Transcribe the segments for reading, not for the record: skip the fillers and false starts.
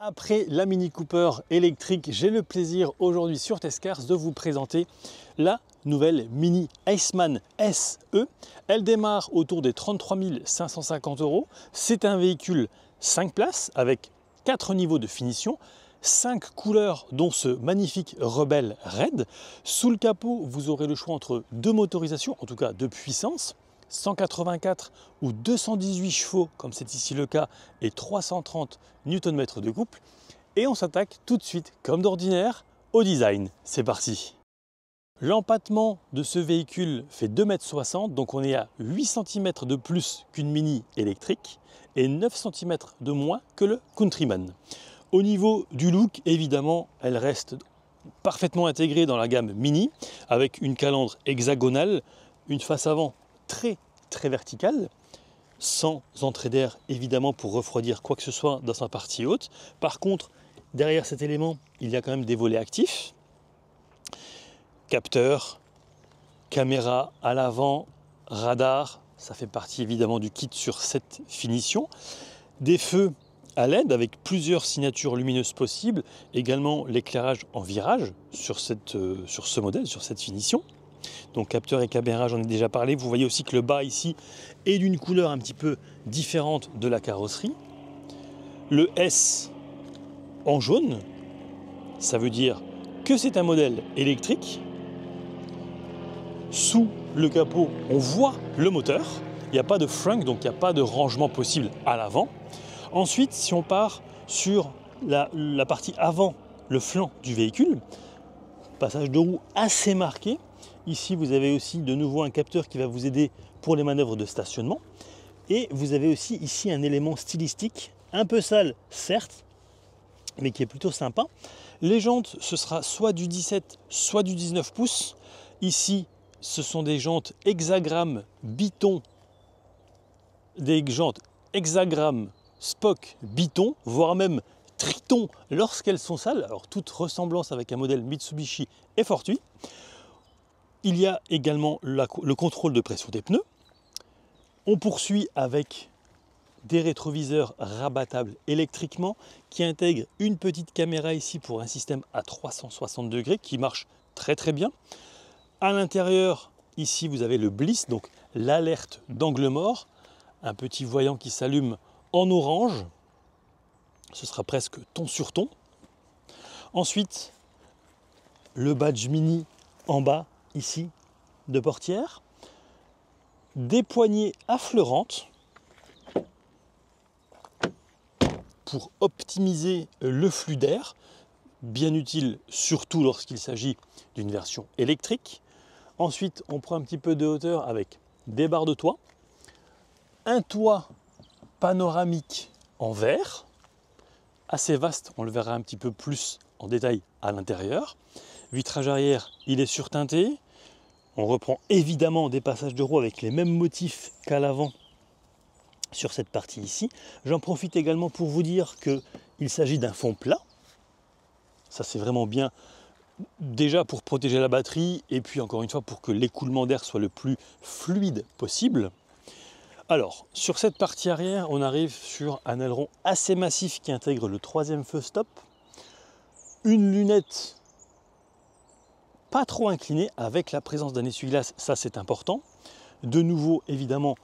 Après la Mini Cooper électrique, j'ai le plaisir aujourd'hui sur Testcars de vous présenter la nouvelle Mini Aceman SE. Elle démarre autour des 33 550 €. C'est un véhicule 5 places avec 4 niveaux de finition, 5 couleurs dont ce magnifique Rebel Red. Sous le capot, vous aurez le choix entre deux motorisations, en tout cas de puissance. 184 ou 218 chevaux, comme c'est ici le cas, et 330 Nm de couple. Et on s'attaque tout de suite, comme d'ordinaire, au design. C'est parti! L'empattement de ce véhicule fait 2,60 m, donc on est à 8 cm de plus qu'une Mini électrique et 9 cm de moins que le Countryman. Au niveau du look, évidemment, elle reste parfaitement intégrée dans la gamme Mini, avec une calandre hexagonale, une face avant très verticale, sans entrée d'air évidemment pour refroidir quoi que ce soit dans sa partie haute. Par contre, derrière cet élément, il y a quand même des volets actifs, capteurs, caméra à l'avant, radar, ça fait partie évidemment du kit sur cette finition, des feux à LED avec plusieurs signatures lumineuses possibles, également l'éclairage en virage sur ce modèle, sur cette finition. Donc capteur et caméra, j'en ai déjà parlé. Vous voyez aussi que le bas ici est d'une couleur un petit peu différente de la carrosserie. Le S en jaune, ça veut dire que c'est un modèle électrique. Sous le capot, on voit le moteur. Il n'y a pas de frunk, donc il n'y a pas de rangement possible à l'avant. Ensuite, si on part sur la partie avant, le flanc du véhicule, passage de roue assez marqué. Ici, vous avez aussi de nouveau un capteur qui va vous aider pour les manœuvres de stationnement. Et vous avez aussi ici un élément stylistique, un peu sale, certes, mais qui est plutôt sympa. Les jantes, ce sera soit du 17, soit du 19 pouces. Ici, ce sont des jantes hexagramme Biton, des jantes hexagramme Spock Biton, voire même Triton lorsqu'elles sont sales. Alors, toute ressemblance avec un modèle Mitsubishi est fortuite. Il y a également le contrôle de pression des pneus. On poursuit avec des rétroviseurs rabattables électriquement qui intègrent une petite caméra ici pour un système à 360 degrés qui marche très bien. À l'intérieur, ici vous avez le bliss, donc l'alerte d'angle mort, un petit voyant qui s'allume en orange. Ce sera presque ton sur ton. Ensuite, le badge Mini en bas ici de portière, des poignées affleurantes pour optimiser le flux d'air, bien utile surtout lorsqu'il s'agit d'une version électrique. Ensuite, on prend un petit peu de hauteur avec des barres de toit, un toit panoramique en verre, assez vaste, on le verra un petit peu plus en détail à l'intérieur. Vitrage arrière, il est surteinté. On reprend évidemment des passages de roue avec les mêmes motifs qu'à l'avant sur cette partie ici. J'en profite également pour vous dire qu'il s'agit d'un fond plat. Ça, c'est vraiment bien, déjà pour protéger la batterie et puis encore une fois pour que l'écoulement d'air soit le plus fluide possible. Alors, sur cette partie arrière, on arrive sur un aileron assez massif qui intègre le troisième feu stop, une lunette pas trop inclinée avec la présence d'un essuie-glace, ça c'est important. De nouveau, évidemment,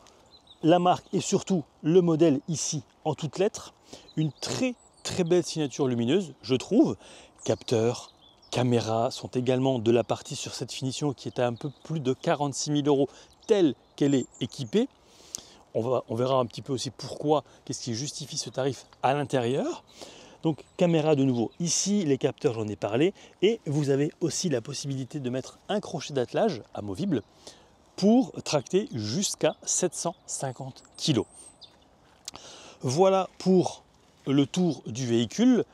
la marque et surtout le modèle ici en toutes lettres. Une très belle signature lumineuse, je trouve. Capteurs, caméras sont également de la partie sur cette finition qui est à un peu plus de 46 000 € telle qu'elle est équipée. On verra un petit peu aussi pourquoi, qu'est-ce qui justifie ce tarif à l'intérieur. Donc caméra de nouveau ici, les capteurs j'en ai parlé, et vous avez aussi la possibilité de mettre un crochet d'attelage amovible pour tracter jusqu'à 750 kg. Voilà pour le tour du véhicule.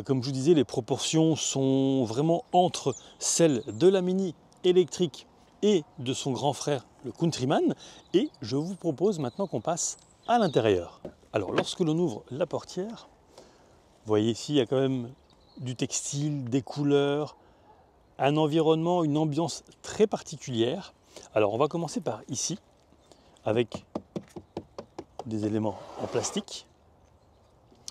Comme je vous disais, les proportions sont vraiment entre celles de la Mini électrique et de son grand frère le Countryman, et je vous propose maintenant qu'on passe à l'intérieur. Alors lorsque l'on ouvre la portière, vous voyez ici, il y a quand même du textile, des couleurs, un environnement, une ambiance très particulière. Alors on va commencer par ici, avec des éléments en plastique.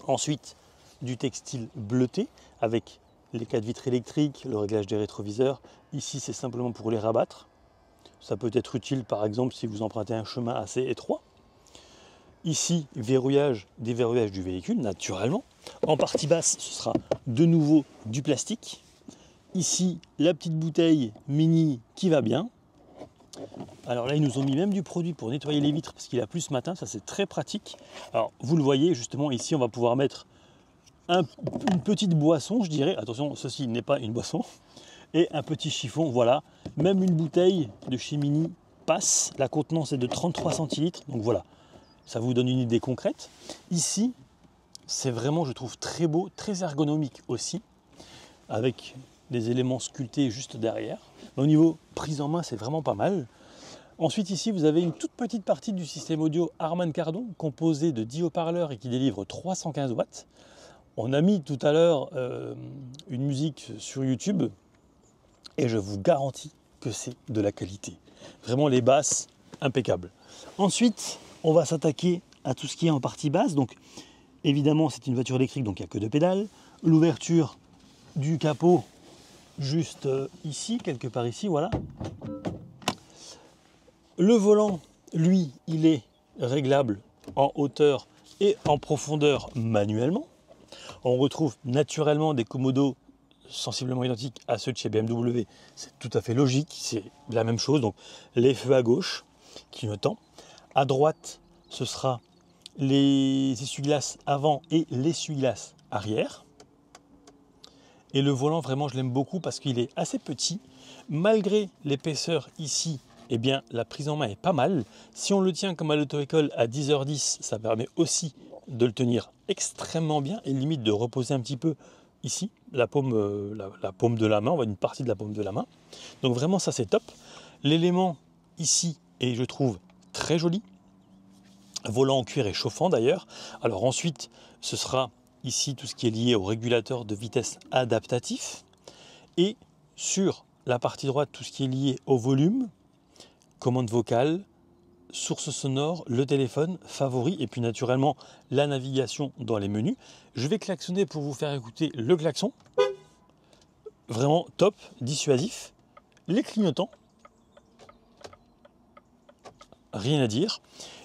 Ensuite, du textile bleuté avec les 4 vitres électriques, le réglage des rétroviseurs. Ici, c'est simplement pour les rabattre. Ça peut être utile par exemple si vous empruntez un chemin assez étroit. Ici, déverrouillage du véhicule, naturellement. En partie basse, ce sera de nouveau du plastique. Ici, la petite bouteille mini qui va bien. Alors là, ils nous ont mis même du produit pour nettoyer les vitres parce qu'il a plu ce matin, ça c'est très pratique. Alors, vous le voyez, justement, ici, on va pouvoir mettre une petite boisson, je dirais. Attention, ceci n'est pas une boisson. Et un petit chiffon, voilà. Même une bouteille de chez Mini passe. La contenance est de 33 centilitres, donc voilà. Ça vous donne une idée concrète. Ici, c'est vraiment, je trouve, très beau, très ergonomique aussi, avec des éléments sculptés juste derrière. Au niveau prise en main, c'est vraiment pas mal. Ensuite, ici, vous avez une toute petite partie du système audio Harman Kardon, composé de 10 haut-parleurs et qui délivre 315 watts. On a mis tout à l'heure une musique sur YouTube, et je vous garantis que c'est de la qualité. Vraiment, les basses, impeccables. Ensuite, on va s'attaquer à tout ce qui est en partie basse. Donc, évidemment, c'est une voiture électrique, donc il n'y a que 2 pédales. L'ouverture du capot, juste ici, quelque part ici, voilà. Le volant, lui, il est réglable en hauteur et en profondeur manuellement. On retrouve naturellement des commodos sensiblement identiques à ceux de chez BMW. C'est tout à fait logique, c'est la même chose. Donc, les feux à gauche, clignotant. À droite, ce sera les essuie-glaces avant et l'essuie-glace arrière. Et le volant, vraiment, je l'aime beaucoup parce qu'il est assez petit. Malgré l'épaisseur ici, eh bien, la prise en main est pas mal. Si on le tient comme à l'auto-école à 10h10, ça permet aussi de le tenir extrêmement bien et limite de reposer un petit peu ici, la paume, la paume de la main, on va une partie de la paume de la main. Donc vraiment, ça c'est top. L'élément ici est, je trouve, très joli. Volant en cuir et chauffant d'ailleurs. Alors ensuite, ce sera ici tout ce qui est lié au régulateur de vitesse adaptatif. Et sur la partie droite, tout ce qui est lié au volume, commande vocale, source sonore, le téléphone, favori et puis naturellement la navigation dans les menus. Je vais klaxonner pour vous faire écouter le klaxon. Vraiment top, dissuasif. Les clignotants, rien à dire.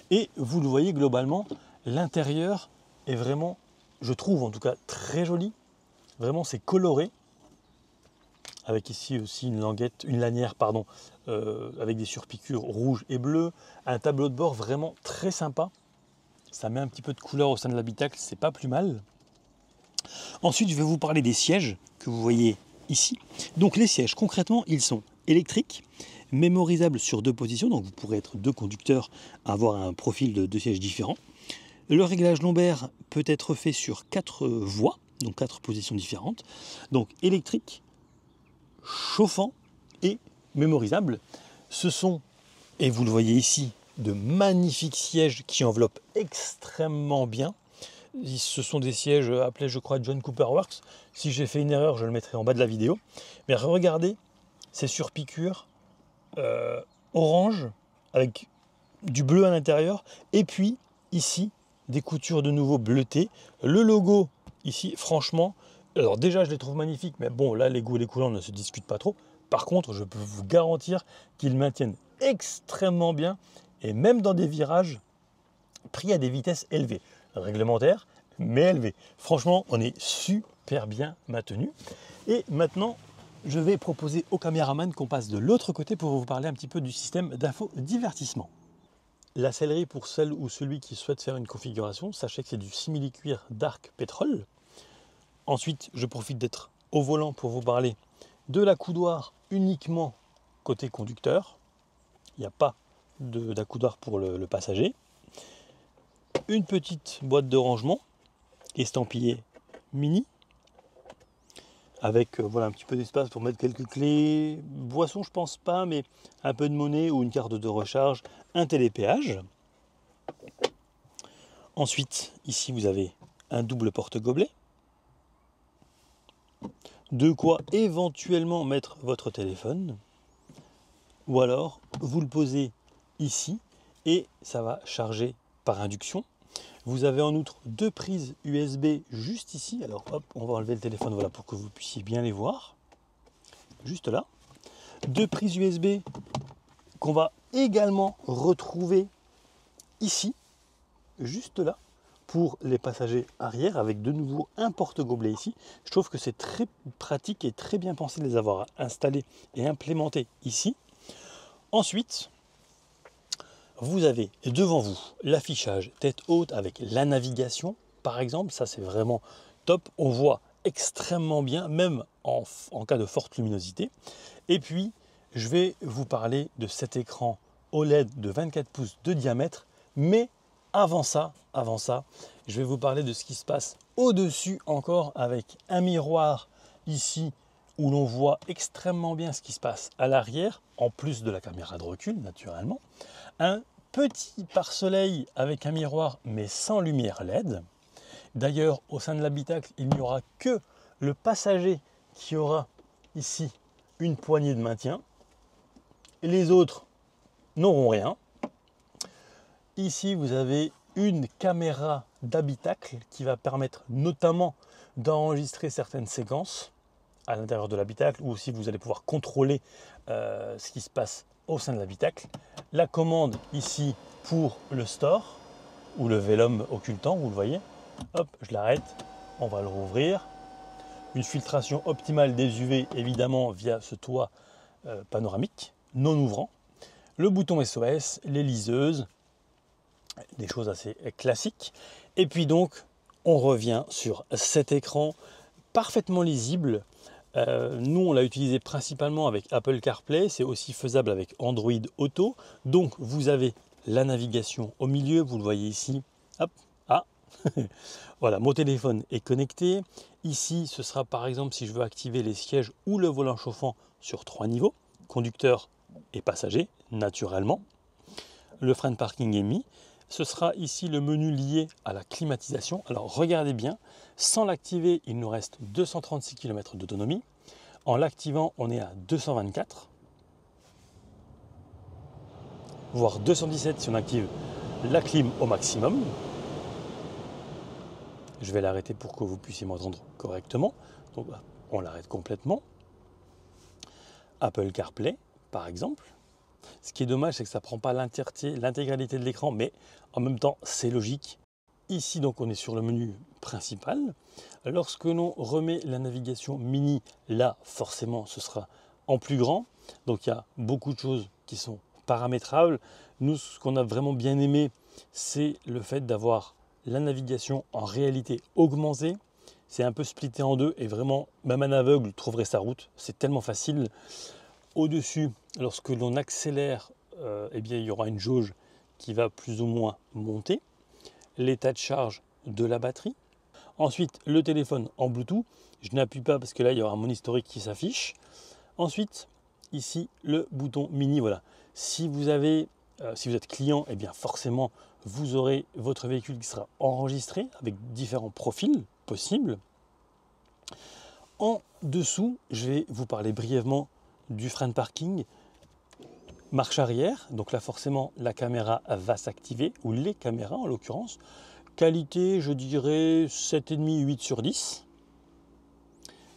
Et vous le voyez globalement, l'intérieur est vraiment, je trouve en tout cas, très joli. Vraiment, c'est coloré. Avec ici aussi une lanière, avec des surpiqûres rouges et bleues. Un tableau de bord vraiment très sympa. Ça met un petit peu de couleur au sein de l'habitacle, c'est pas plus mal. Ensuite, je vais vous parler des sièges que vous voyez ici. Donc les sièges, concrètement, ils sont électriques, mémorisables sur 2 positions, donc vous pourrez être 2 conducteurs, avoir un profil de 2 sièges différents. Le réglage lombaire peut être fait sur 4 voies, donc 4 positions différentes. Donc électrique, chauffant et mémorisable. Ce sont, et vous le voyez ici, de magnifiques sièges qui enveloppent extrêmement bien. Ce sont des sièges appelés, je crois, John Cooper Works. Si j'ai fait une erreur, je le mettrai en bas de la vidéo. Mais regardez, c'est sur piqûre orange avec du bleu à l'intérieur. Et puis, ici, des coutures de nouveau bleutées. Le logo, ici, franchement, alors déjà, je les trouve magnifiques. Mais bon, là, les goûts et les couleurs ne se discutent pas trop. Par contre, je peux vous garantir qu'ils maintiennent extrêmement bien. Et même dans des virages pris à des vitesses élevées. Réglementaires, mais élevées. Franchement, on est super bien maintenu. Et maintenant, je vais proposer au caméraman qu'on passe de l'autre côté pour vous parler un petit peu du système d'infodivertissement. La sellerie pour celle ou celui qui souhaite faire une configuration, sachez que c'est du simili-cuir Dark Petrol. Ensuite, je profite d'être au volant pour vous parler de l'accoudoir uniquement côté conducteur. Il n'y a pas d'accoudoir pour le passager. Une petite boîte de rangement estampillée Mini avec voilà, un petit peu d'espace pour mettre quelques clés, boissons je pense pas, mais un peu de monnaie ou une carte de recharge, un télépéage. Ensuite, ici vous avez un double porte-gobelet, de quoi éventuellement mettre votre téléphone, ou alors vous le posez ici et ça va charger par induction. Vous avez en outre deux prises USB juste ici. Alors hop, on va enlever le téléphone voilà, pour que vous puissiez bien les voir. Juste là. Deux prises USB qu'on va également retrouver ici, juste là, pour les passagers arrière, avec de nouveau un porte-gobelet ici. Je trouve que c'est très pratique et très bien pensé de les avoir installés et implémentés ici. Ensuite, vous avez devant vous l'affichage tête haute avec la navigation, par exemple. Ça, c'est vraiment top. On voit extrêmement bien, même en cas de forte luminosité. Et puis, je vais vous parler de cet écran OLED de 24 pouces de diamètre. Mais avant ça, je vais vous parler de ce qui se passe au-dessus encore avec un miroir ici où l'on voit extrêmement bien ce qui se passe à l'arrière, en plus de la caméra de recul naturellement. Un petit pare-soleil avec un miroir mais sans lumière LED. D'ailleurs, au sein de l'habitacle, il n'y aura que le passager qui aura ici une poignée de maintien. Et les autres n'auront rien. Ici, vous avez une caméra d'habitacle qui va permettre notamment d'enregistrer certaines séquences à l'intérieur de l'habitacle, ou aussi vous allez pouvoir contrôler ce qui se passe au sein de l'habitacle. La commande ici pour le store, ou le Vélum occultant, vous le voyez. Hop, je l'arrête, on va le rouvrir. Une filtration optimale des UV, évidemment, via ce toit panoramique, non ouvrant. Le bouton SOS, les liseuses, des choses assez classiques. Et puis donc, on revient sur cet écran parfaitement lisible. Nous, on l'a utilisé principalement avec Apple CarPlay. C'est aussi faisable avec Android Auto. Donc, vous avez la navigation au milieu. Vous le voyez ici. Hop, ah, voilà, mon téléphone est connecté. Ici, ce sera par exemple si je veux activer les sièges ou le volant chauffant sur 3 niveaux. Conducteur et passager, naturellement. Le frein de parking est mis. Ce sera ici le menu lié à la climatisation. Alors regardez bien, sans l'activer, il nous reste 236 km d'autonomie. En l'activant, on est à 224, voire 217 si on active la clim au maximum. Je vais l'arrêter pour que vous puissiez m'entendre correctement. Donc on l'arrête complètement. Apple CarPlay, par exemple. Ce qui est dommage, c'est que ça ne prend pas l'intégralité de l'écran, mais en même temps, c'est logique. Ici, donc, on est sur le menu principal. Lorsque l'on remet la navigation mini, là, forcément, ce sera en plus grand. Donc, il y a beaucoup de choses qui sont paramétrables. Nous, ce qu'on a vraiment bien aimé, c'est le fait d'avoir la navigation en réalité augmentée. C'est un peu splitté en deux et vraiment, même un aveugle trouverait sa route. C'est tellement facile. Au-dessus, lorsque l'on accélère, eh bien, il y aura une jauge qui va plus ou moins monter. L'état de charge de la batterie. Ensuite, le téléphone en Bluetooth. Je n'appuie pas parce que là, il y aura mon historique qui s'affiche. Ensuite, ici, le bouton mini. Voilà. Si vous êtes client, eh bien, forcément, vous aurez votre véhicule qui sera enregistré avec différents profils possibles. En dessous, je vais vous parler brièvement du frein de parking. Marche arrière, donc là forcément la caméra va s'activer, ou les caméras en l'occurrence. Qualité, je dirais 7,5, 8 sur 10.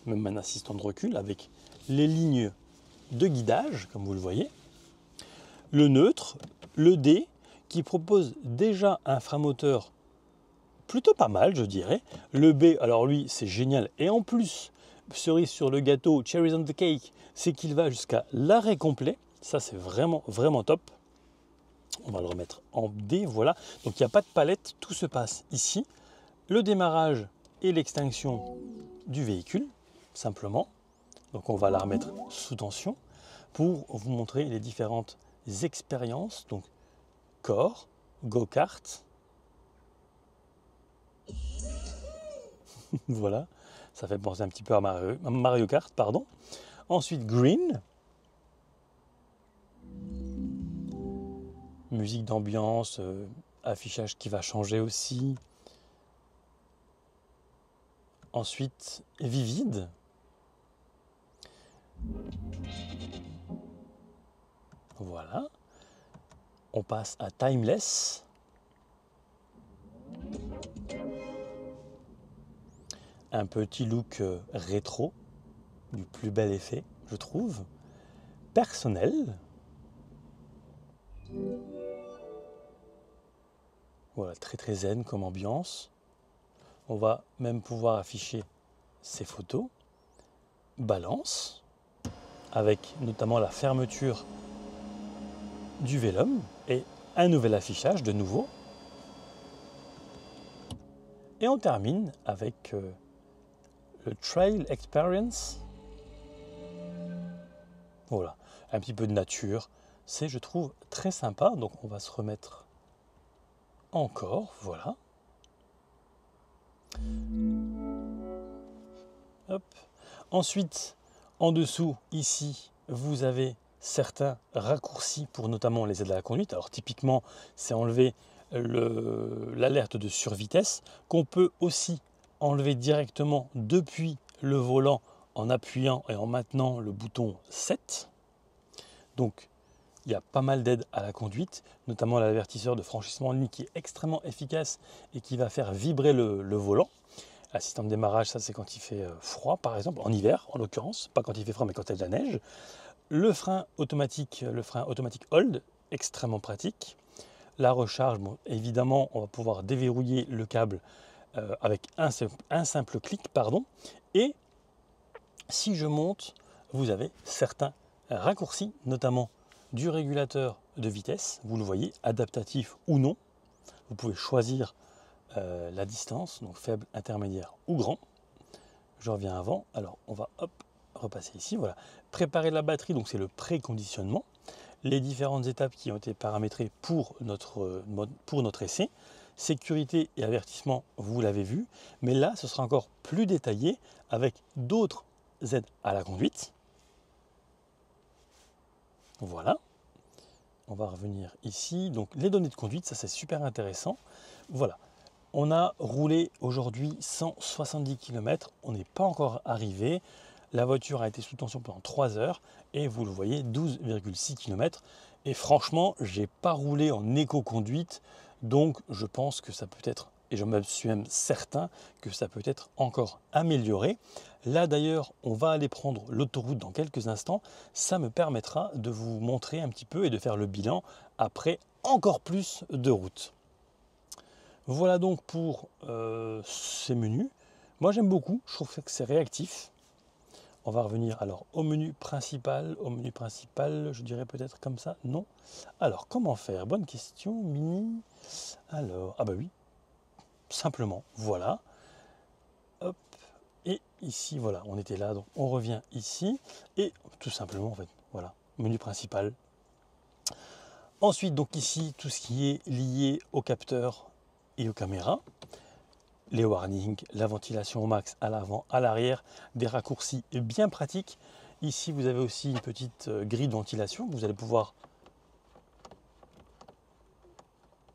Même un assistant de recul avec les lignes de guidage, comme vous le voyez. Le neutre, le D, qui propose déjà un frein moteur plutôt pas mal, je dirais. Le B, alors lui, c'est génial. Et en plus, cerise sur le gâteau, cherries on the cake, c'est qu'il va jusqu'à l'arrêt complet. Ça, c'est vraiment, vraiment top. On va le remettre en D, voilà. Donc, il n'y a pas de palette, tout se passe ici. Le démarrage et l'extinction du véhicule, simplement. Donc, on va la remettre sous tension pour vous montrer les différentes expériences. Donc, Core, Go-Kart. Voilà, ça fait penser un petit peu à Mario Kart, pardon. Ensuite, Green. Musique d'ambiance, affichage qui va changer aussi. Ensuite, Vivid. Voilà. On passe à Timeless. un petit look rétro, du plus bel effet, je trouve. Personnel. Voilà, très très zen comme ambiance. On va même pouvoir afficher ces photos. Balance, avec notamment la fermeture du vélum et un nouvel affichage de nouveau. Et on termine avec le Trail Experience. Voilà, un petit peu de nature. C'est, je trouve, très sympa. Donc on va se remettre encore, voilà. Hop. Ensuite, en dessous, ici, vous avez certains raccourcis pour notamment les aides à la conduite. Alors typiquement, c'est enlever l'alerte de survitesse qu'on peut aussi enlever directement depuis le volant en appuyant et en maintenant le bouton 7. Donc il y a pas mal d'aides à la conduite, notamment l'avertisseur de franchissement en ligne qui est extrêmement efficace et qui va faire vibrer le volant. Assistant de démarrage, ça c'est quand il fait froid par exemple, en hiver en l'occurrence, pas quand il fait froid mais quand il y a de la neige. Le frein automatique hold, extrêmement pratique. La recharge, bon, évidemment, on va pouvoir déverrouiller le câble avec un simple clic. Et si je monte, vous avez certains raccourcis, notamment du régulateur de vitesse. Vous le voyez, adaptatif ou non. Vous pouvez choisir la distance, donc faible, intermédiaire ou grand. Je reviens avant. Alors, on va repasser ici. Voilà. Préparer la batterie, donc c'est le préconditionnement. Les différentes étapes qui ont été paramétrées pour notre essai. Sécurité et avertissement, vous l'avez vu. Mais là, ce sera encore plus détaillé avec d'autres aides à la conduite. Voilà. On va revenir ici. Donc, les données de conduite, ça c'est super intéressant. Voilà. On a roulé aujourd'hui 170 km. On n'est pas encore arrivé. La voiture a été sous tension pendant 3 heures et vous le voyez, 12,6 km. Et franchement, j'ai pas roulé en éco-conduite, donc je pense que ça peut être, et je me suis même certain que ça peut être encore amélioré. Là d'ailleurs, on va aller prendre l'autoroute dans quelques instants. Ça me permettra de vous montrer un petit peu et de faire le bilan après encore plus de route. Voilà donc pour ces menus. Moi j'aime beaucoup, je trouve que c'est réactif. On va revenir alors au menu principal. Au menu principal, je dirais peut-être comme ça, non. Alors comment faire? Bonne question, mini. Alors, ah bah oui, simplement, voilà. Hop, et ici, voilà, on était là, donc on revient ici. Et tout simplement, en fait, voilà, menu principal. Ensuite, donc ici, tout ce qui est lié au capteur et aux caméras. Les warnings, la ventilation au max à l'avant, à l'arrière, des raccourcis bien pratiques. Ici, vous avez aussi une petite grille de ventilation que vous allez pouvoir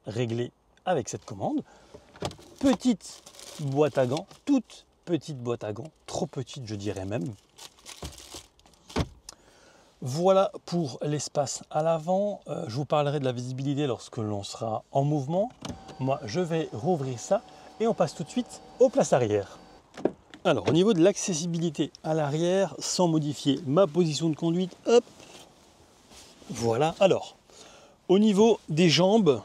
régler avec cette commande. Petite boîte à gants, toute petite boîte à gants, trop petite je dirais même. Voilà pour l'espace à l'avant. Je vous parlerai de la visibilité lorsque l'on sera en mouvement. Moi, je vais rouvrir ça. Et on passe tout de suite aux places arrière. Alors au niveau de l'accessibilité à l'arrière, sans modifier ma position de conduite, hop, voilà. Alors, au niveau des jambes,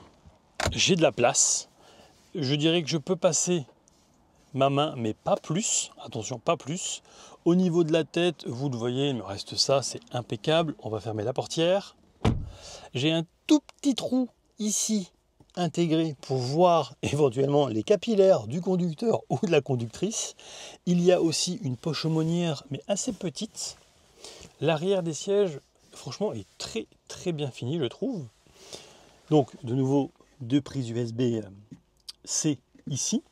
j'ai de la place. Je dirais que je peux passer ma main, mais pas plus. Attention, pas plus. Au niveau de la tête, vous le voyez, il me reste ça, c'est impeccable. On va fermer la portière. J'ai un tout petit trou ici intégré pour voir éventuellement les capillaires du conducteur ou de la conductrice. Il y a aussi une poche aumônière mais assez petite. L'arrière des sièges franchement est très très bien fini je trouve. Donc de nouveau 2 prises USB-C ici.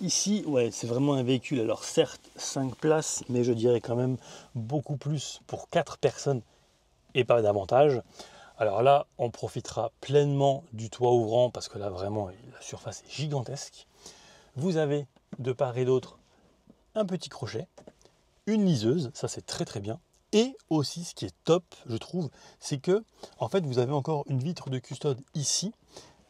Ici ouais c'est vraiment un véhicule, alors certes 5 places mais je dirais quand même beaucoup plus pour 4 personnes et pas davantage. Alors là, on profitera pleinement du toit ouvrant parce que là, vraiment, la surface est gigantesque. Vous avez de part et d'autre un petit crochet, une liseuse, ça c'est très très bien. Et aussi, ce qui est top, je trouve, c'est que en fait, vous avez encore une vitre de custode ici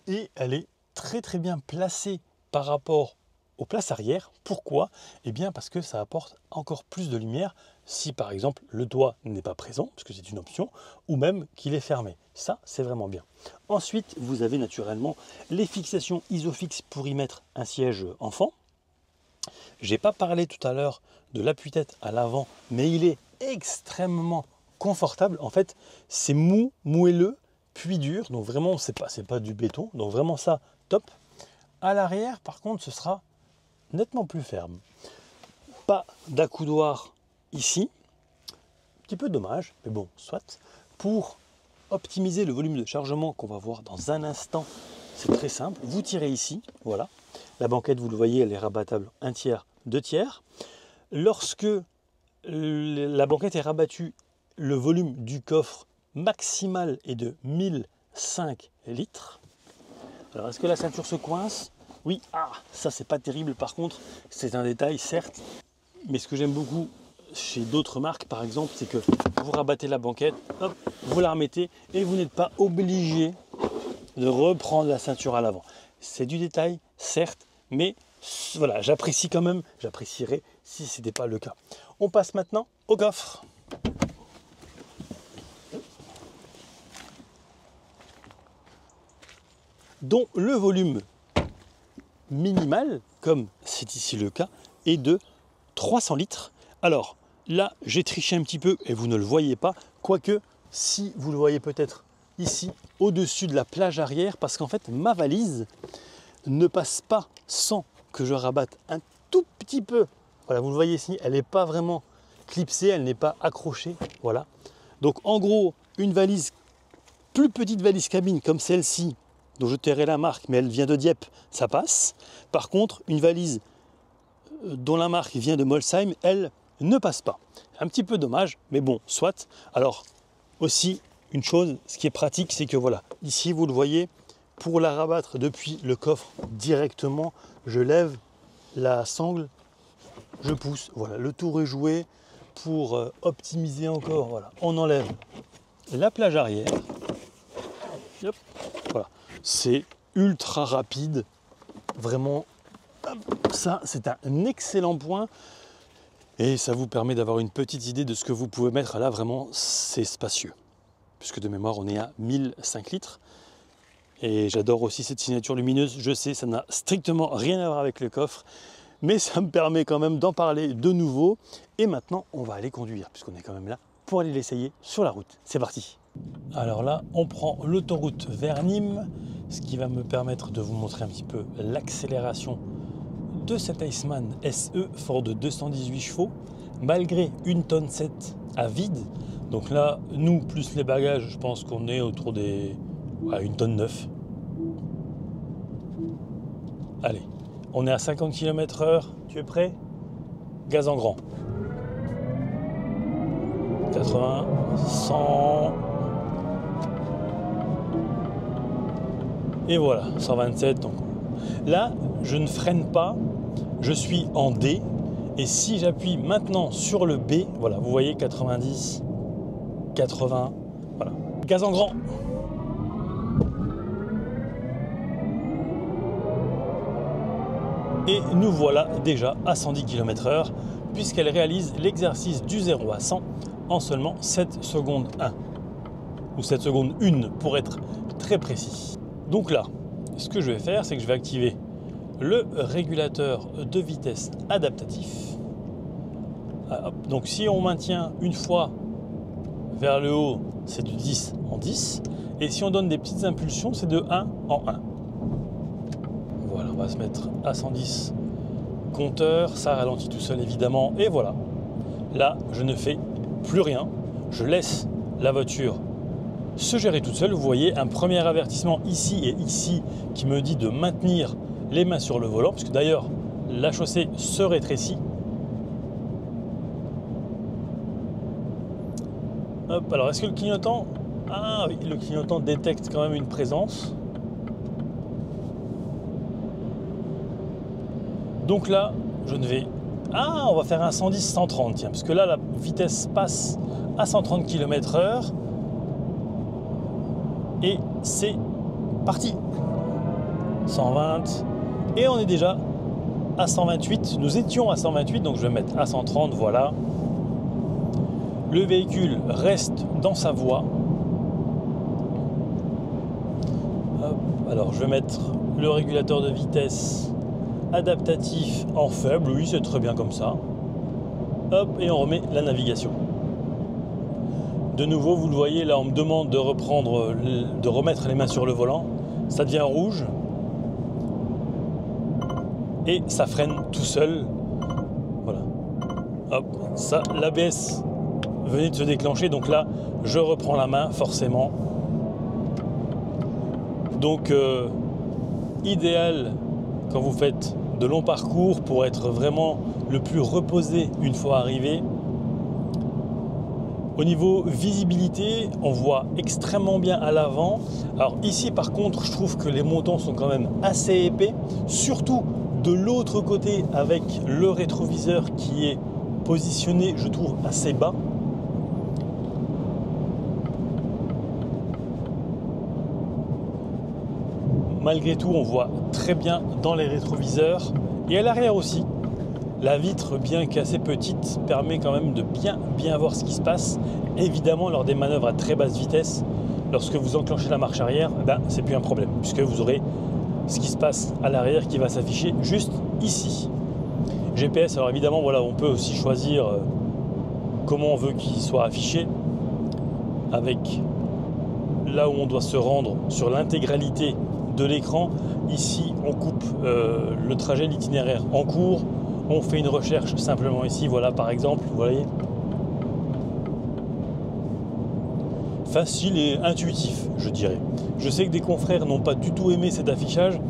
et elle est très très bien placée par rapport aux places arrière. Pourquoi? Eh bien parce que ça apporte encore plus de lumière si par exemple le toit n'est pas présent, parce que c'est une option, ou même qu'il est fermé. Ça, c'est vraiment bien. Ensuite, vous avez naturellement les fixations Isofix pour y mettre un siège enfant. J'ai pas parlé tout à l'heure de l'appuie-tête à l'avant, mais il est extrêmement confortable. En fait, c'est mou, moelleux, puis dur. Donc vraiment, c'est pas du béton. Donc vraiment ça, top. À l'arrière, par contre, ce sera nettement plus ferme. Pas d'accoudoir ici. Un petit peu dommage, mais bon, soit. Pour optimiser le volume de chargement qu'on va voir dans un instant, c'est très simple. Vous tirez ici, voilà. La banquette, vous le voyez, elle est rabattable 1 tiers, 2 tiers. Lorsque la banquette est rabattue, le volume du coffre maximal est de 1005 litres. Alors, est-ce que la ceinture se coince? Oui, ça c'est pas terrible par contre, c'est un détail certes, mais ce que j'aime beaucoup chez d'autres marques par exemple, c'est que vous rabattez la banquette, hop, vous la remettez et vous n'êtes pas obligé de reprendre la ceinture à l'avant. C'est du détail, certes, mais voilà, j'apprécie quand même, j'apprécierais si ce n'était pas le cas. On passe maintenant au coffre. Dont le volume minimal, comme c'est ici le cas, est de 300 litres. Alors là, j'ai triché un petit peu et vous ne le voyez pas, quoique si vous le voyez peut-être ici, au-dessus de la plage arrière, parce qu'en fait, ma valise ne passe pas sans que je rabatte un tout petit peu. Voilà, vous le voyez ici, elle n'est pas vraiment clipsée, elle n'est pas accrochée. Voilà. Donc en gros, une valise, plus petite valise cabine comme celle-ci, dont je tairai la marque, mais elle vient de Dieppe, ça passe. Par contre, une valise dont la marque vient de Molsheim, elle ne passe pas. Un petit peu dommage, mais bon, soit. Alors, aussi, une chose, ce qui est pratique, c'est que voilà, ici, vous le voyez, pour la rabattre depuis le coffre directement, je lève la sangle, je pousse. Voilà, le tour est joué. Pour optimiser encore, voilà, on enlève la plage arrière. Hop, voilà. C'est ultra rapide, vraiment, ça c'est un excellent point et ça vous permet d'avoir une petite idée de ce que vous pouvez mettre là, vraiment c'est spacieux, puisque de mémoire on est à 1005 litres et j'adore aussi cette signature lumineuse. Je sais, ça n'a strictement rien à voir avec le coffre, mais ça me permet quand même d'en parler de nouveau. Et maintenant on va aller conduire, puisqu'on est quand même là pour aller l'essayer sur la route. C'est parti. Alors là, on prend l'autoroute vers Nîmes, ce qui va me permettre de vous montrer un petit peu l'accélération de cet Iceman SE fort de 218 chevaux, malgré 1,7 tonne à vide. Donc là, nous, plus les bagages, je pense qu'on est autour des 1,9 tonne. Allez, on est à 50 km/h, tu es prêt? Gaz en grand. 80, 100... Et voilà, 127. Donc là, je ne freine pas, je suis en D. Et si j'appuie maintenant sur le B, voilà, vous voyez 90, 80, voilà. Gaz en grand. Et nous voilà déjà à 110 km/h, puisqu'elle réalise l'exercice du 0 à 100 en seulement 7 secondes 1. Ou 7 secondes 1 pour être très précis. Donc là, ce que je vais faire, c'est que je vais activer le régulateur de vitesse adaptatif. Donc si on maintient une fois vers le haut, c'est de 10 en 10. Et si on donne des petites impulsions, c'est de 1 en 1. Voilà, on va se mettre à 110 compteur. Ça ralentit tout seul évidemment. Et voilà, là, je ne fais plus rien. Je laisse la voiture se gérer toute seule. Vous voyez un premier avertissement ici et ici qui me dit de maintenir les mains sur le volant, puisque d'ailleurs la chaussée se rétrécit. Hop, alors est-ce que le clignotant... Ah oui, le clignotant détecte quand même une présence. Donc là, je ne vais... Ah, on va faire un 110-130, tiens, parce que là, la vitesse passe à 130 km/h. Et c'est parti. 120. Et on est déjà à 128. Nous étions à 128, donc je vais mettre à 130, voilà. Le véhicule reste dans sa voie. Hop, alors je vais mettre le régulateur de vitesse adaptatif en faible, oui c'est très bien comme ça. Hop, et on remet la navigation. De nouveau, vous le voyez, là on me demande de remettre les mains sur le volant. Ça devient rouge. Et ça freine tout seul. Voilà. Hop, ça, l'ABS venait de se déclencher, donc là, je reprends la main, forcément. Donc, idéal quand vous faites de longs parcours pour être vraiment le plus reposé une fois arrivé. Au niveau visibilité, on voit extrêmement bien à l'avant. Alors ici par contre, je trouve que les montants sont quand même assez épais, surtout de l'autre côté avec le rétroviseur qui est positionné, je trouve, assez bas. Malgré tout, on voit très bien dans les rétroviseurs et à l'arrière aussi. La vitre, bien qu'assez petite, permet quand même de bien voir ce qui se passe. Évidemment, lors des manœuvres à très basse vitesse, lorsque vous enclenchez la marche arrière, c'est plus un problème, puisque vous aurez ce qui se passe à l'arrière qui va s'afficher juste ici. GPS, alors évidemment, voilà, on peut aussi choisir comment on veut qu'il soit affiché, avec là où on doit se rendre sur l'intégralité de l'écran. Ici, on coupe le trajet, l'itinéraire en cours. On fait une recherche simplement ici, voilà par exemple, vous voyez. Facile et intuitif, je dirais. Je sais que des confrères n'ont pas du tout aimé cet affichage.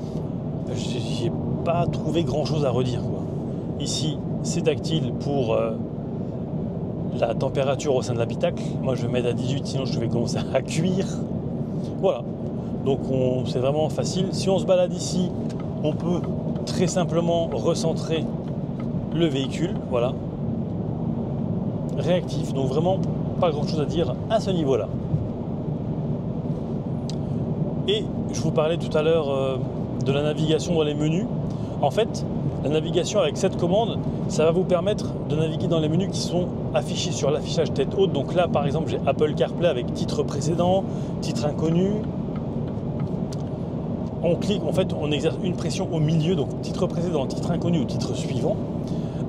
J'ai pas trouvé grand chose à redire, quoi. Ici, c'est tactile pour la température au sein de l'habitacle. Moi, je vais mettre à 18, sinon je vais commencer à cuire. Voilà. Donc, c'est vraiment facile. Si on se balade ici, on peut très simplement recentrer le véhicule, voilà, réactif, donc vraiment pas grand chose à dire à ce niveau là. Et je vous parlais tout à l'heure de la navigation dans les menus. En fait, la navigation avec cette commande, ça va vous permettre de naviguer dans les menus qui sont affichés sur l'affichage tête haute. Donc là par exemple, j'ai Apple CarPlay avec titre précédent, titre inconnu. On clique, en fait on exerce une pression au milieu, donc titre précédent, titre inconnu ou titre suivant.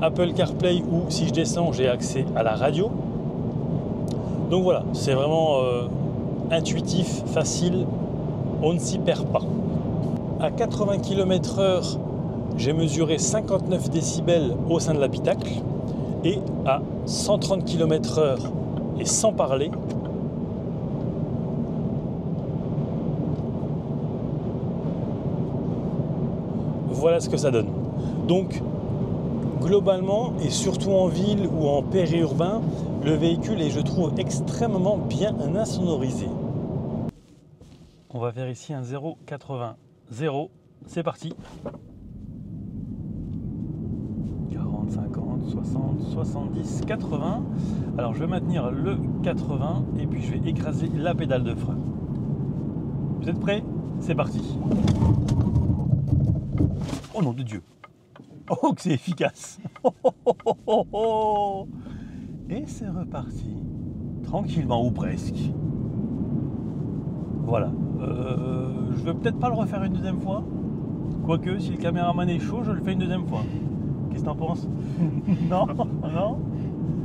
Apple CarPlay, ou si je descends, j'ai accès à la radio. Donc voilà, c'est vraiment intuitif, facile, on ne s'y perd pas. À 80 km/h, j'ai mesuré 59 décibels au sein de l'habitacle, et à 130 km/h et sans parler, voilà ce que ça donne. Donc globalement, et surtout en ville ou en périurbain, le véhicule est, je trouve, extrêmement bien insonorisé. On va faire ici un 0,80. 0, c'est parti. 40, 50, 60, 70, 80. Alors je vais maintenir le 80 et puis je vais écraser la pédale de frein. Vous êtes prêts? C'est parti. Oh nom de Dieu! Oh que c'est efficace. Et c'est reparti. Tranquillement ou presque. Voilà. Je vais peut-être pas le refaire une deuxième fois. Quoique, si le caméraman est chaud, je le fais une deuxième fois. Qu'est-ce que t'en penses? Non? Non?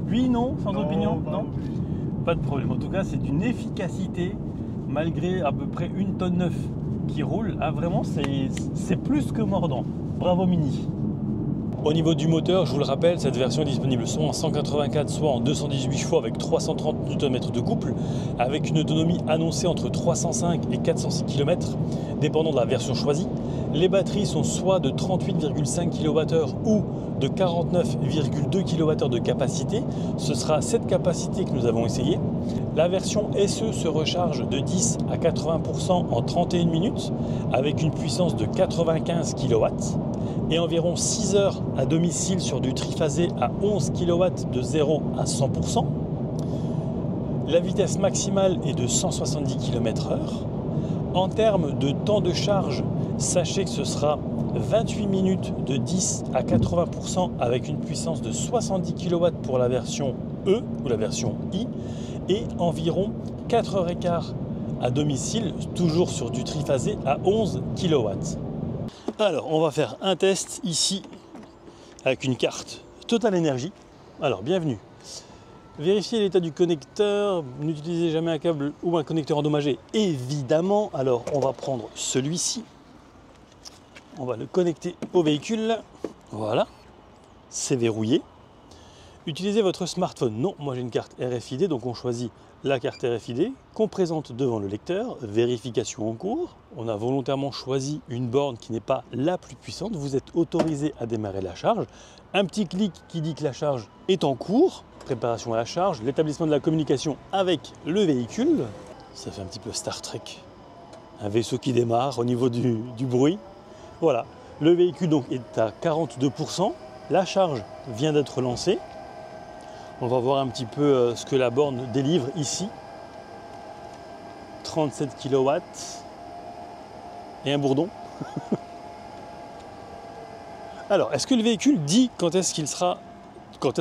Oui, non? Sans opinion? Non? Pas de problème. En tout cas, c'est une efficacité, malgré à peu près 1,9 tonne qui roule. Ah, vraiment, c'est plus que mordant. Bravo Mini. Au niveau du moteur, je vous le rappelle, cette version est disponible soit en 184, soit en 218 chevaux avec 330 Nm de couple, avec une autonomie annoncée entre 305 et 406 km, dépendant de la version choisie. Les batteries sont soit de 38,5 kWh ou de 49,2 kWh de capacité. Ce sera cette capacité que nous avons essayé. La version SE se recharge de 10 à 80% en 31 minutes, avec une puissance de 95 kW. Et environ 6 heures à domicile sur du triphasé à 11 kW de 0 à 100%. La vitesse maximale est de 170 km/h. En termes de temps de charge, Sachez que ce sera 28 minutes de 10 à 80% avec une puissance de 70 kW pour la version E ou la version I et environ 4h15 à domicile, toujours sur du triphasé à 11 kW. Alors, on va faire un test ici avec une carte Total Energy. Alors, bienvenue. Vérifiez l'état du connecteur, n'utilisez jamais un câble ou un connecteur endommagé, évidemment. Alors, on va prendre celui-ci. On va le connecter au véhicule. Voilà, c'est verrouillé. Utilisez votre smartphone. Non, moi j'ai une carte RFID, donc on choisit la carte RFID qu'on présente devant le lecteur. Vérification en cours. On a volontairement choisi une borne qui n'est pas la plus puissante. Vous êtes autorisé à démarrer la charge. Un petit clic qui dit que la charge est en cours. Préparation à la charge, l'établissement de la communication avec le véhicule. Ça fait un petit peu Star Trek. Un vaisseau qui démarre au niveau du bruit. Voilà, le véhicule donc est à 42%, la charge vient d'être lancée. On va voir un petit peu ce que la borne délivre ici. 37 kW et un bourdon. Alors, est-ce que le véhicule dit quand est-ce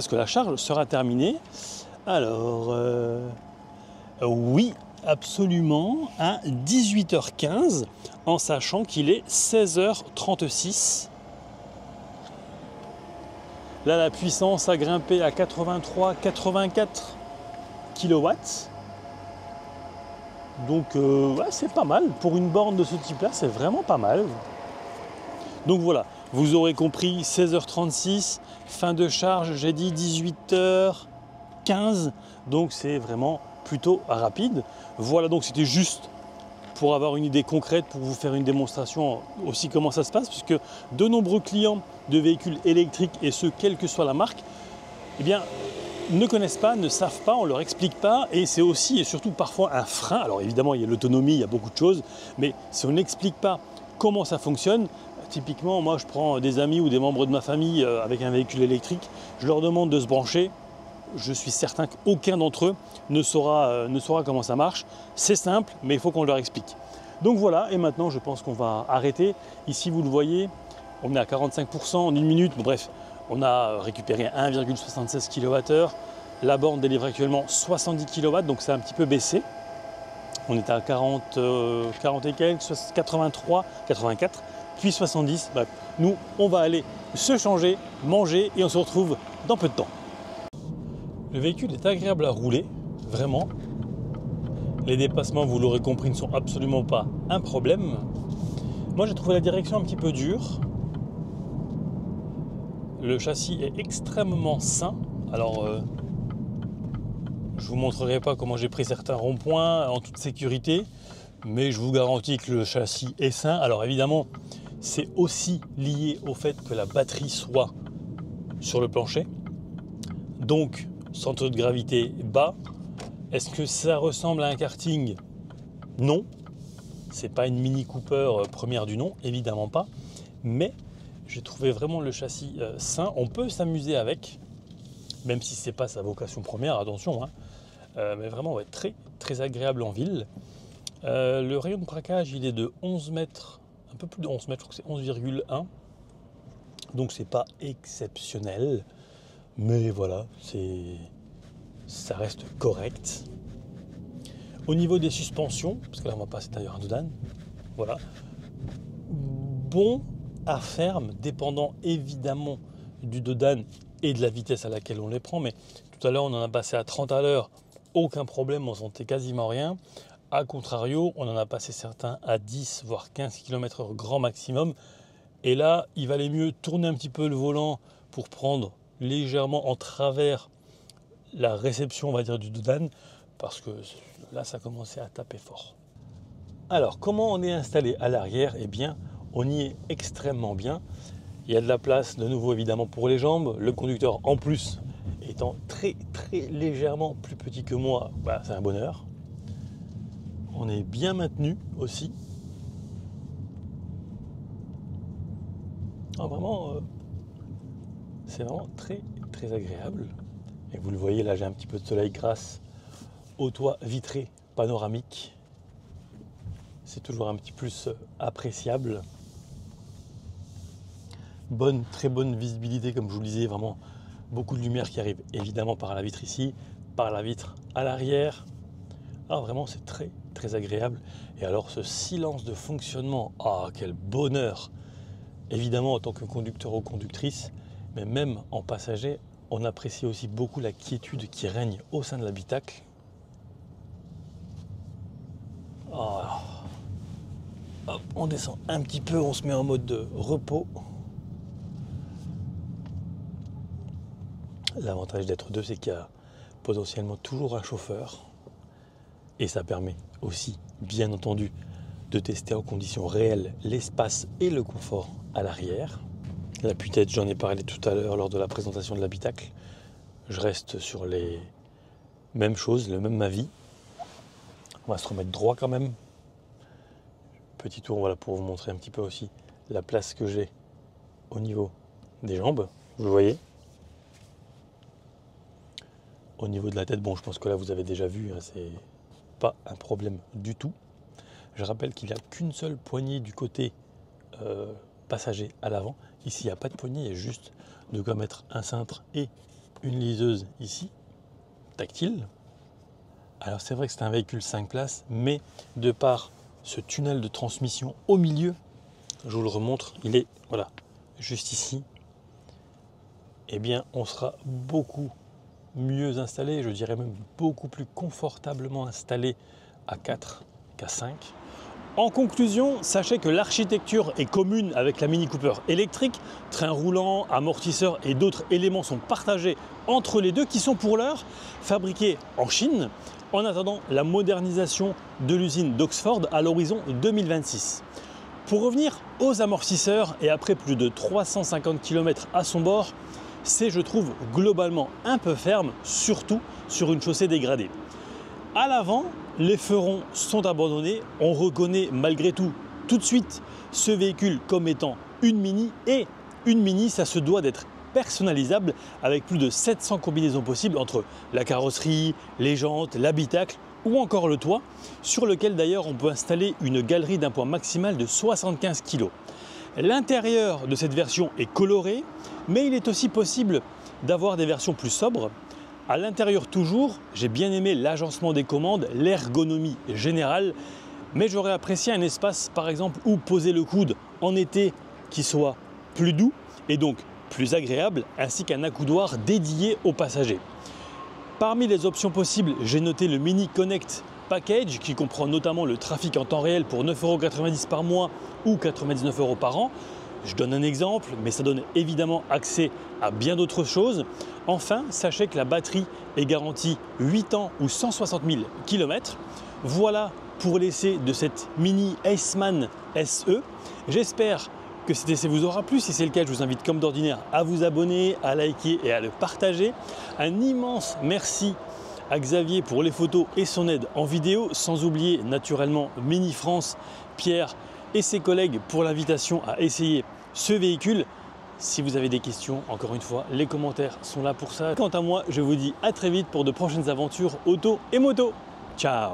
que la charge sera terminée? Alors, oui, absolument, à 18h15, en sachant qu'il est 16h36. Là, la puissance a grimpé à 83-84 kW. Donc, ouais, c'est pas mal. Pour une borne de ce type-là, c'est vraiment pas mal. Donc voilà, vous aurez compris, 16h36, fin de charge, j'ai dit 18h15. Donc, c'est vraiment plutôt rapide. Voilà, donc c'était juste pour avoir une idée concrète, pour vous faire une démonstration aussi comment ça se passe, puisque de nombreux clients de véhicules électriques, et ce quelle que soit la marque, eh bien, ne connaissent pas, ne savent pas, on ne leur explique pas, et c'est aussi et surtout parfois un frein. Alors évidemment, il y a l'autonomie, il y a beaucoup de choses, mais si on n'explique pas comment ça fonctionne, typiquement, moi je prends des amis ou des membres de ma famille avec un véhicule électrique, je leur demande de se brancher. Je suis certain qu'aucun d'entre eux ne saura comment ça marche. C'est simple, mais il faut qu'on leur explique. Donc voilà, et maintenant je pense qu'on va arrêter. Ici, vous le voyez, on est à 45% en une minute. Bon, bref, on a récupéré 1,76 kWh. La borne délivre actuellement 70 kW, donc c'est un petit peu baissé. On est à 40 et quelques, 83, 84, puis 70. Bref, nous, on va aller se changer, manger, et on se retrouve dans peu de temps. Le véhicule est agréable à rouler, vraiment. Les dépassements, vous l'aurez compris, ne sont absolument pas un problème. Moi, j'ai trouvé la direction un petit peu dure. Le châssis est extrêmement sain. Alors, je ne vous montrerai pas comment j'ai pris certains ronds-points en toute sécurité, mais je vous garantis que le châssis est sain. Alors évidemment, c'est aussi lié au fait que la batterie soit sur le plancher. Donc, centre de gravité bas. Est-ce que ça ressemble à un karting? Non. C'est pas une Mini Cooper première du nom, évidemment pas. Mais j'ai trouvé vraiment le châssis sain. On peut s'amuser avec, même si c'est pas sa vocation première, attention. Hein. Mais vraiment, ouais, très, très agréable en ville. Le rayon de braquage, il est de 11 mètres, un peu plus de 11 mètres, je crois que c'est 11,1. Donc c'est pas exceptionnel. Mais voilà, ça reste correct. Au niveau des suspensions, parce que là on va passer d'ailleurs un Dodan, voilà, bon à ferme, dépendant évidemment du Dodan et de la vitesse à laquelle on les prend, mais tout à l'heure on en a passé à 30 à l'heure, aucun problème, on sentait quasiment rien. A contrario, on en a passé certains à 10 voire 15 km/h grand maximum, et là il valait mieux tourner un petit peu le volant pour prendre légèrement en travers la réception, on va dire, du Dodan, parce que là ça commençait à taper fort. Alors comment on est installé à l'arrière? Eh bien on y est extrêmement bien. Il y a de la place de nouveau évidemment pour les jambes. Le conducteur en plus étant très très légèrement plus petit que moi, bah, c'est un bonheur. On est bien maintenu aussi. Ah, vraiment, c'est vraiment très très agréable. Et vous le voyez, là j'ai un petit peu de soleil grâce au toit vitré panoramique. C'est toujours un petit plus appréciable. très bonne visibilité, comme je vous le disais, vraiment beaucoup de lumière qui arrive évidemment par la vitre ici, par la vitre à l'arrière. Ah, vraiment, c'est très très agréable. Et alors ce silence de fonctionnement, ah quel bonheur! Évidemment en tant que conducteur ou conductrice, mais même en passager, on apprécie aussi beaucoup la quiétude qui règne au sein de l'habitacle. Ah. Hop, on descend un petit peu, on se met en mode de repos. L'avantage d'être deux, c'est qu'il y a potentiellement toujours un chauffeur. Et ça permet aussi, bien entendu, de tester en conditions réelles l'espace et le confort à l'arrière. L'appui-tête, j'en ai parlé tout à l'heure lors de la présentation de l'habitacle. Je reste sur les mêmes choses, le même avis. On va se remettre droit quand même. Petit tour, voilà, pour vous montrer un petit peu aussi la place que j'ai au niveau des jambes. Vous voyez. Au niveau de la tête, bon, je pense que là vous avez déjà vu, hein, c'est pas un problème du tout. Je rappelle qu'il n'y a qu'une seule poignée du côté passager à l'avant. Ici, il n'y a pas de poignée, il y a juste de quoi mettre un cintre et une liseuse ici, tactile. Alors c'est vrai que c'est un véhicule 5 places, mais de par ce tunnel de transmission au milieu, je vous le remontre, il est voilà, juste ici. Eh bien, on sera beaucoup mieux installé, je dirais même beaucoup plus confortablement installé à 4 qu'à 5. En conclusion, sachez que l'architecture est commune avec la Mini Cooper électrique. Train roulant, amortisseur et d'autres éléments sont partagés entre les deux qui sont pour l'heure fabriqués en Chine en attendant la modernisation de l'usine d'Oxford à l'horizon 2026. Pour revenir aux amortisseurs et après plus de 350 km à son bord, c'est, je trouve, globalement un peu ferme, surtout sur une chaussée dégradée. À l'avant, les ferrons sont abandonnés. On reconnaît malgré tout de suite ce véhicule comme étant une Mini. Et une Mini, ça se doit d'être personnalisable avec plus de 700 combinaisons possibles entre la carrosserie, les jantes, l'habitacle ou encore le toit, sur lequel d'ailleurs on peut installer une galerie d'un poids maximal de 75 kg. L'intérieur de cette version est coloré, mais il est aussi possible d'avoir des versions plus sobres. À l'intérieur toujours, j'ai bien aimé l'agencement des commandes, l'ergonomie générale, mais j'aurais apprécié un espace par exemple où poser le coude en été qui soit plus doux et donc plus agréable, ainsi qu'un accoudoir dédié aux passagers. Parmi les options possibles, j'ai noté le Mini Connect Package qui comprend notamment le trafic en temps réel pour 9,90 € par mois ou 99 € par an. Je donne un exemple, mais ça donne évidemment accès à bien d'autres choses. Enfin, sachez que la batterie est garantie 8 ans ou 160 000 km. Voilà pour l'essai de cette Mini Aceman SE. J'espère que cet essai vous aura plu. Si c'est le cas, je vous invite comme d'ordinaire à vous abonner, à liker et à le partager. Un immense merci à Xavier pour les photos et son aide en vidéo, sans oublier naturellement Mini France, Pierre et ses collègues pour l'invitation à essayer ce véhicule. Si vous avez des questions, encore une fois, les commentaires sont là pour ça. Quant à moi, je vous dis à très vite pour de prochaines aventures auto et moto. Ciao!